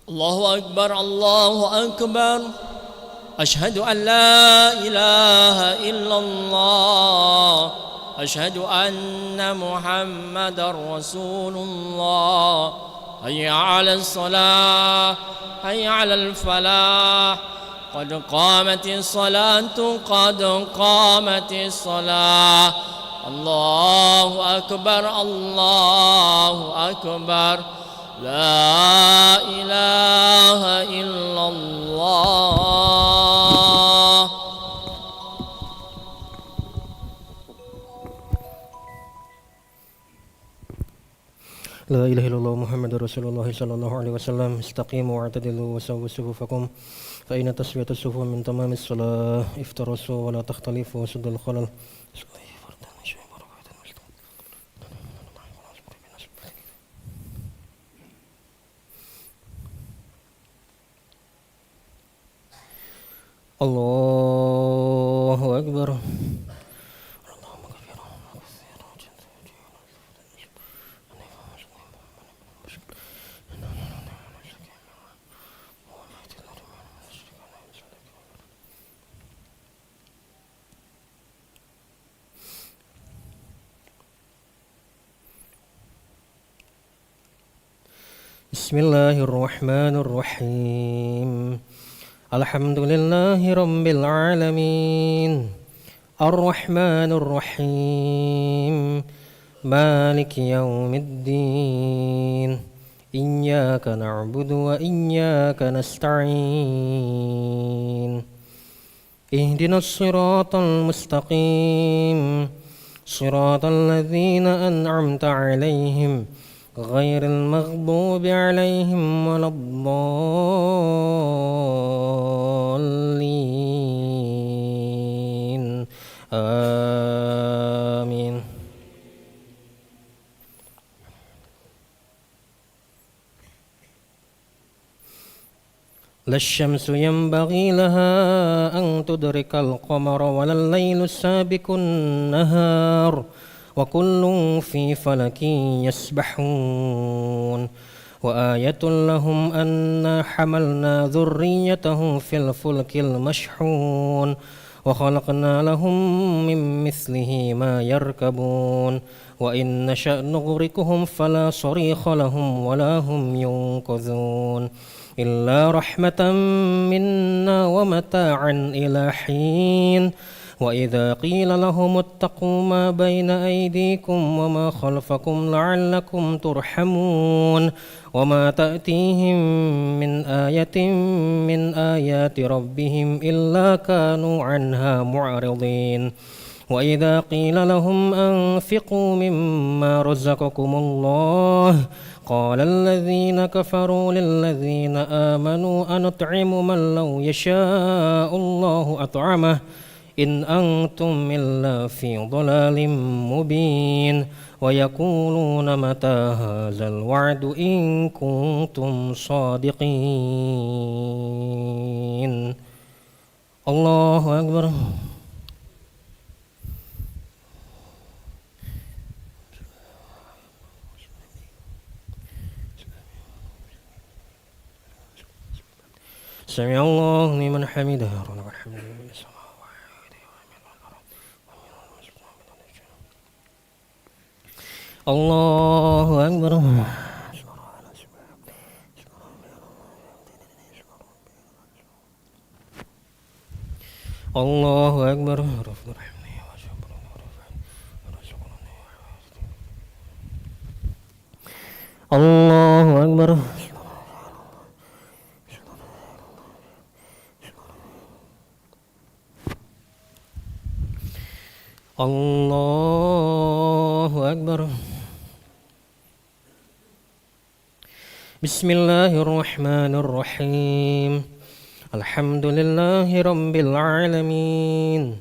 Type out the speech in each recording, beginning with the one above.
الله أكبر الله أكبر. أشهد أن لا إله إلا الله. أشهد أن محمد رسول الله. هيا على الصلاة هيا على الفلاح. قد قامت الصلاة قد قامت الصلاة. الله أكبر الله أكبر. لا إله إلا الله. لا إله إلا الله محمد رسول الله صلى الله عليه وسلم. استقيموا واعتدلوا وسووا صفوفكم فإن تسوية الصفوف من تمام الصلاة. افترسوا ولا تختلفوا وسدوا الخلل. الله أكبر. بسم الله الرحمن الرحيم. الحمد لله رب العالمين. الرحمن الرحيم. مالك يوم الدين. إياك نعبد وإياك نستعين. اهدنا الصراط المستقيم. صراط الذين أنعمت عليهم غير المغضوب عليهم ولا الضالين. آمين. لا الشمس ينبغي لها أن تدرك القمر ولا الليل سابق النهار وكل في فلك يسبحون. وآية لهم أنا حملنا ذريتهم في الفلك المشحون وخلقنا لهم من مثله ما يركبون وإن نشأ نغرقهم فلا صريخ لهم ولا هم ينقذون إلا رحمة منا ومتاعا إلى حين. وإذا قيل لهم اتقوا ما بين أيديكم وما خلفكم لعلكم ترحمون وما تأتيهم من آية من آيات ربهم إلا كانوا عنها معرضين. وإذا قيل لهم أنفقوا مما رزقكم الله قال الذين كفروا للذين آمنوا أنطعم من لو يشاء الله أطعمه إن أنتم إلا في ضلال مبين. ويقولون متى هذا الوعد إن كنتم صادقين. الله أكبر. سمع الله لمن حمده. الله أكبر. الله أكبر. الله أكبر. الله أكبر. بسم الله الرحمن الرحيم. الحمد لله رب العالمين.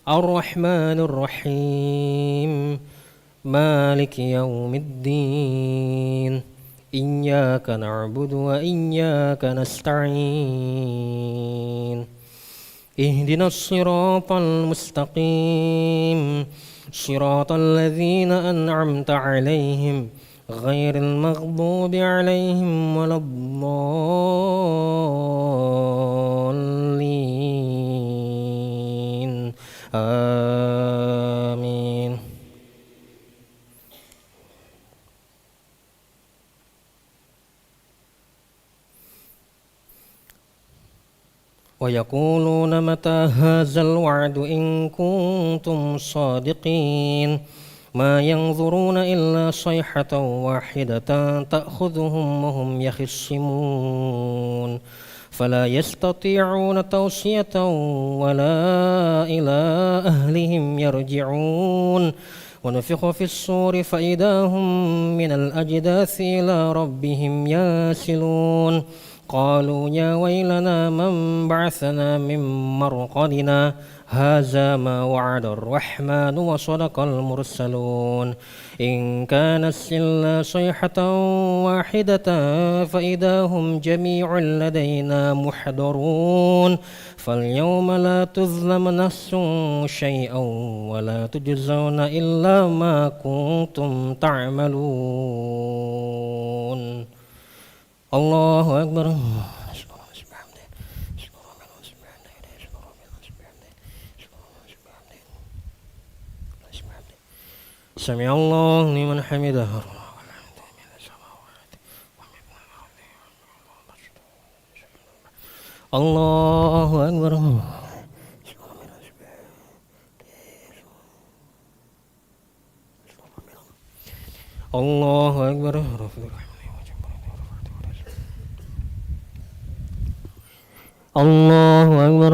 الرحمن الرحيم. مالك يوم الدين. إياك نعبد وإياك نستعين. اهدنا الصراط المستقيم. صراط الذين أنعمت عليهم غير المغضوب عليهم ولا الضالين آمين. ويقولون متى هذا الوعد إن كنتم صادقين ما ينظرون إلا صيحة واحدة تأخذهم وهم يخصمون فلا يستطيعون توصية ولا إلى أهلهم يرجعون ونفخ في الصور فإذا هم من الأجداث إلى ربهم ينسلون قالوا يا ويلنا من بعثنا من مرقدنا هذا ما وعد الرحمن وصدق المرسلون إن كانت إلا صيحة واحدة فإذا هم جميع لدينا محضرون فاليوم لا تظلم نفس شيئا ولا تجزون إلا ما كنتم تعملون. الله أكبر. سمع الله لمن حمده. الله أكبر. الله أكبر. الله أكبر.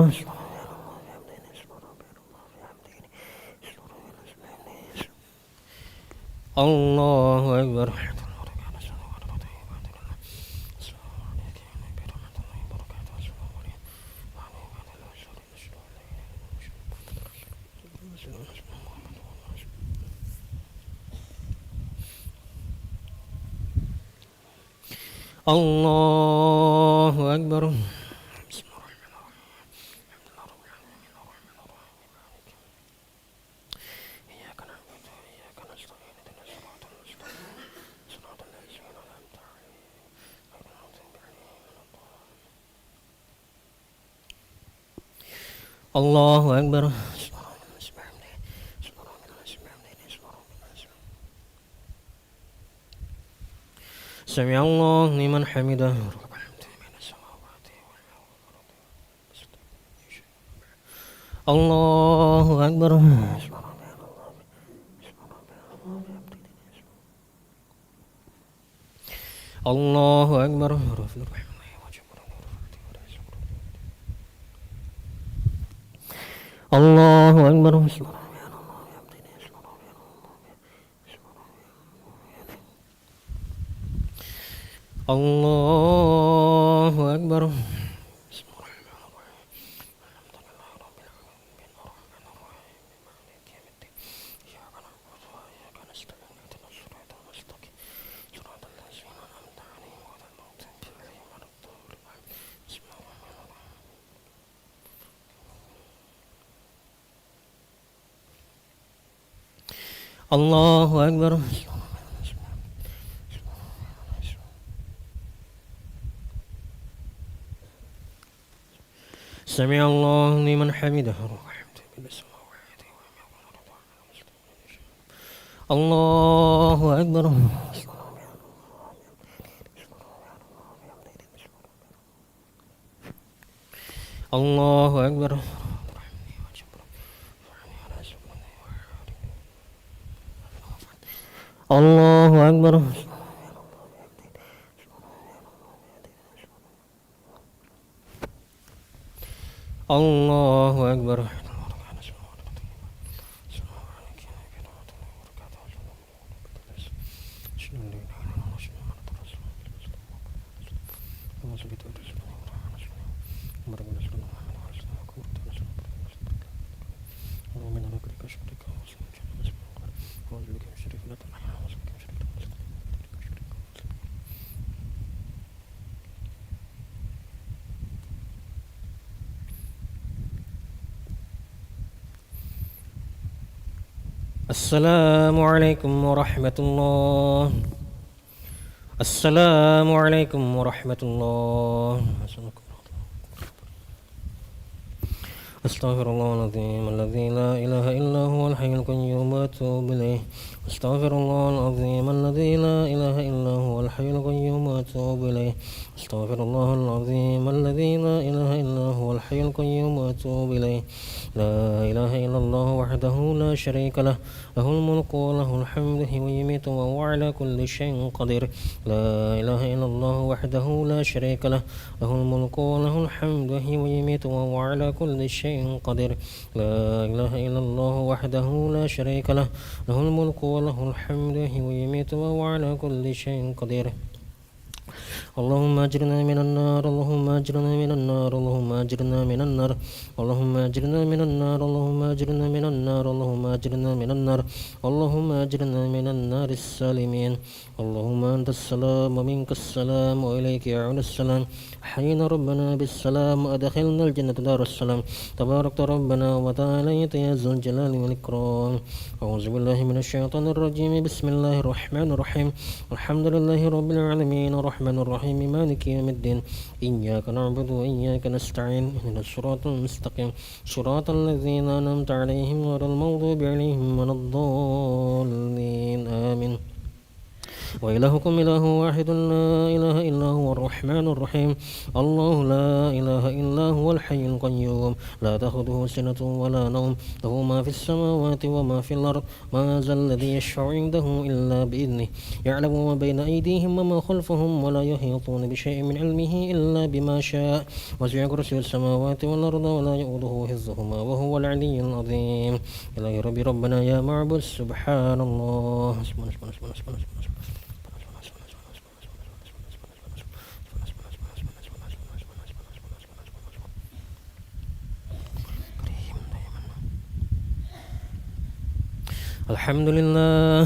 الله أكبر. الله أكبر. الله أكبر. سمع الله لمن حمده. الله أكبر. الله أكبر. الله أكبر. الله أكبر. الله أكبر. سمع الله لمن حمده. الله أكبر. الله أكبر. الله أكبر. الله أكبر. Assalamualaikum warahmatullahi Assalamualaikum warahmatullahi wabarakatuh. Astaghfirullahaladzim alladzi la ilaha illa huwal hayyul qayyum wa atubu ilaih. Astaghfirullahaladzim alladzi la ilaha illa huwal hayyul qayyum wa atubu ilaih. Astaghfirullahaladzim alladzi la ilaha illa huwal hayyul qayyum wa atubu ilaih. La ilaha illallah wahdahu la syarika lah, lahul mulku wa lahul hamdu wa yumiitu wa huwa ala kulli syai'in qadir. La ilaha illallah wahdahu la syarika lah, lahul mulku wa lahul hamdu wa yumiitu wa huwa ala kulli syai'in qadir. La ilaha illallah wahdahu la syarika lah, lahul mulku wa lahul hamdu wa yumiitu wa huwa ala kulli syai'in qadir. اللهم اجرنا من النار اللهم اجرنا من النار اللهم اجرنا من النار اللهم اجرنا من النار اللهم اجرنا من النار اللهم اجرنا من النار اللهم اجرنا من النار السالمين. اللهم انت السلام ومنك السلام واليك يعود السلام. حينا ربنا بالسلام وادخلنا الجنة دار السلام. تبارك ربنا وتعالى يا ذو الجلال والاكرام. اعوذ بالله من الشيطان الرجيم. بسم الله الرحمن الرحيم. الحمد لله رب العالمين الرحمن الرحيم مالك يوم الدين. إياك نعبد وإياك نستعين. اهدنا الصراط المستقيم صراط الذين أنعمت عليهم غير المغضوب عليهم ولا الضالين آمين. وإلهكم إله واحد لا إله إلا هو الرحمن الرحيم. الله لا إله إلا هو الحي القيوم لا تأخذه سنة ولا نوم له ما في السماوات وما في الأرض. ما ذا الذي يشفع عنده إلا بإذنه يعلم ما بين أيديهم وما خلفهم ولا يحيطون بشيء من علمه إلا بما شاء. وسع كرسي السماوات والأرض ولا يؤوده حفظهما وهو العلي العظيم. إلهي ربي ربنا يا معبود سبحان الله. Alhamdulillah.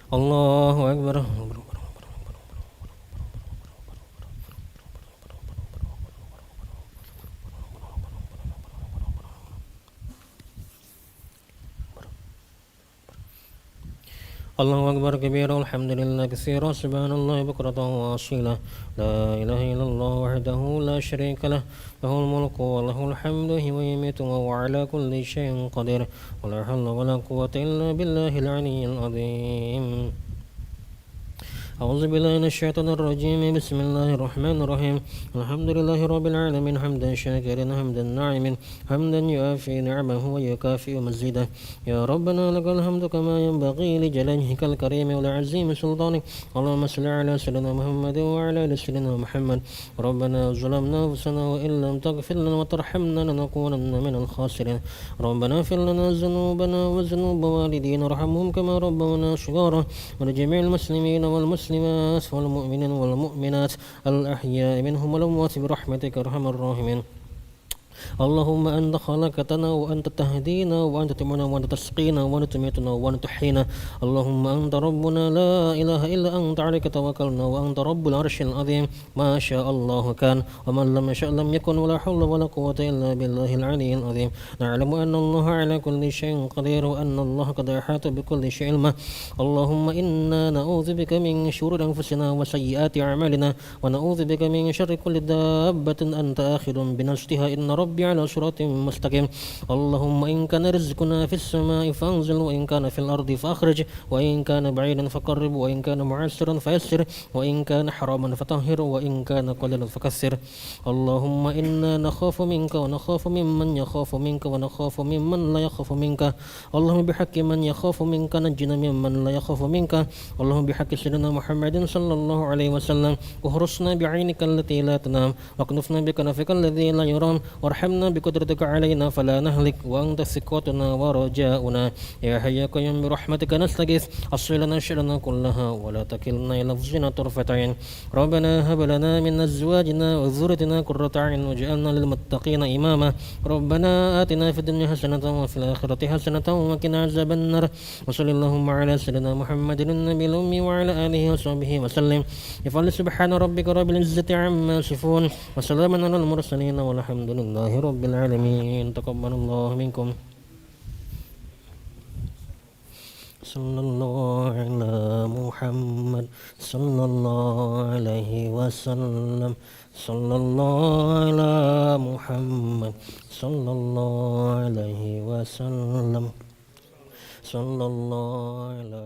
Allahu Akbar. الله أكبر كبيرا والحمد لله كثيرا سبحان الله بكرة وأصيلا. لا إله إلا الله وحده لا شريك له له الملك وله الحمد ويميت وهو على كل شيء قدير. ولا حول ولا قوة إلا بالله العلي العظيم. أعوذ بالله من الشيطان الرجيم. بسم الله الرحمن الرحيم. الحمد لله رب العالمين حمدا شاكرا حمدا ناعما حمدا يوافي نعمه ويكافئ مزيدا. يا ربنا لك الحمد كما ينبغي لجلاله الكريم ولعظيم سلطانك. اللهم صل على سيدنا محمد وعلى آل سيدنا محمد. ربنا ظلمنا أنفسنا وإن لم تغفر لنا وترحمنا لنكونن من الخاسرين. ربنا اغفر لنا ذنوبنا وذنوب والدينا وارحمهم كما ربونا صغارا. ولجميع المسلمين والمسلمات والمؤمنين والمؤمنات الأحياء منهم والأموات برحمتك أرحم الراحمين. اللهم أنت خلقتنا وأنت تهدينا وأنت تمنع وأنت تسقينا وأنت تميتنا وأنت تحيينا. اللهم أنت ربنا لا إله إلا أنت عليك توكلنا وأنت رب العرش العظيم. ما شاء الله كان ومن لم يشاء لم يكن ولا حول ولا قوة إلا بالله العلي العظيم. نعلم أن الله على كل شيء قدير وأن الله قد أحاط بكل شيء علما. اللهم إنا نعوذ بك من شرور أنفسنا وسيئات أعمالنا ونعوذ بك من شر كل دابة أنت آخذ بنفسها إن ربي على صراط مستقيم. اللهم إن كان رزقنا في السماء فانزل وإن كان في الأرض فأخرج وإن كان بعيدا فقرب وإن كان معسرا فيسر وإن كان حراما فطهر وإن كان قليلا فكثر. اللهم إنا نخاف منك ونخاف ممن يخاف منك ونخاف ممن لا يخاف منك. اللهم بحق من يخاف منك نجنا ممن لا يخاف منك. اللهم بحق سيدنا محمد صلى الله عليه وسلم احرسنا بعينك التي لا تنام واكنفنا بكنفك الذي لا يرام ارحمنا بقدرتك علينا فلا نهلك وأنت ثقتنا ورجاؤنا يا حي يا قيوم برحمتك نستغيث أصلح لنا شأننا كلها ولا تكلنا إلى أنفسنا طرفة عين ربنا هب لنا من أزواجنا وذريتنا قرة أعين واجعلنا للمتقين إماما ربنا آتنا في الدنيا حسنة وفي الآخرة حسنة وقنا عذاب النار وصلى اللهم على سيدنا محمد النبي الأمي وعلى آله وصحبه وسلم يفعل سبحان ربك رب العزة عما يصفون وسلام على المرسلين والحمد لله رب العالمين تقبل الله منكم صلى الله على محمد صلى الله عليه وسلم صلى الله على محمد صلى الله عليه وسلم صلى الله على